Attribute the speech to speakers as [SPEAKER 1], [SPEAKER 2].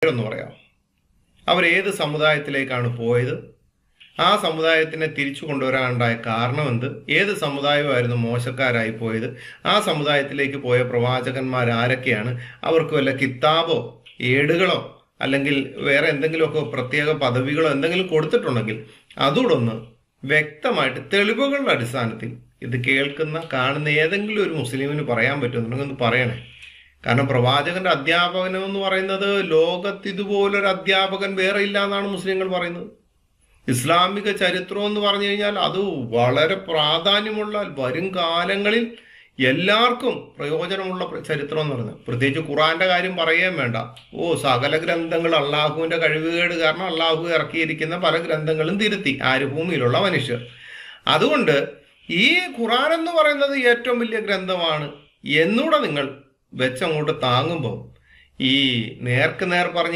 [SPEAKER 1] പേരൊന്ന് പറയാം. അവരേത് സമുദായത്തിലേക്കാണ് പോയത്? ആ സമുദായത്തിനെ തിരിച്ചു കൊണ്ടുവരാനുണ്ടായ കാരണം എന്ത്? ഏത് സമുദായമായിരുന്നു മോശക്കാരായി പോയത്? ആ സമുദായത്തിലേക്ക് പോയ പ്രവാചകന്മാർ ആരൊക്കെയാണ്? അവർക്ക് വല്ല കിതാബോ ഏടുകളോ അല്ലെങ്കിൽ വേറെ എന്തെങ്കിലുമൊക്കെ പ്രത്യേക പദവികളോ എന്തെങ്കിലും കൊടുത്തിട്ടുണ്ടെങ്കിൽ അതുകൂടൊന്ന് വ്യക്തമായിട്ട് തെളിവുകളുടെ അടിസ്ഥാനത്തിൽ ഇത് കേൾക്കുന്ന കാണുന്ന ഏതെങ്കിലും ഒരു മുസ്ലിമിന് പറയാൻ പറ്റുമെന്നുണ്ടെങ്കിൽ ഒന്ന് പറയണേ. കാരണം പ്രവാചകന്റെ അധ്യാപനം എന്ന് പറയുന്നത് ലോകത്ത് ഇതുപോലൊരു അധ്യാപകൻ വേറെ ഇല്ല എന്നാണ് മുസ്ലിങ്ങൾ പറയുന്നത്. ഇസ്ലാമിക ചരിത്രം എന്ന് പറഞ്ഞു കഴിഞ്ഞാൽ അത് വളരെ പ്രാധാന്യമുള്ള, വരും കാലങ്ങളിൽ എല്ലാവർക്കും പ്രയോജനമുള്ള ചരിത്രം എന്ന് പറയുന്നത്. പ്രത്യേകിച്ച് ഖുറാന്റെ കാര്യം പറയുകയും വേണ്ട. സകല ഗ്രന്ഥങ്ങൾ അള്ളാഹുവിന്റെ കഴിവുകേട് കാരണം അള്ളാഹു ഇറക്കിയിരിക്കുന്ന പല ഗ്രന്ഥങ്ങളും തിരുത്തി ആര്? ഭൂമിയിലുള്ള മനുഷ്യർ. അതുകൊണ്ട് ഈ ഖുറാൻ എന്ന് പറയുന്നത് ഏറ്റവും വലിയ ഗ്രന്ഥമാണ് എന്നൂടെ നിങ്ങൾ വെച്ചങ്ങോട്ട് താങ്ങുമ്പോൾ ഈ നേർക്ക് നേർ പറഞ്ഞ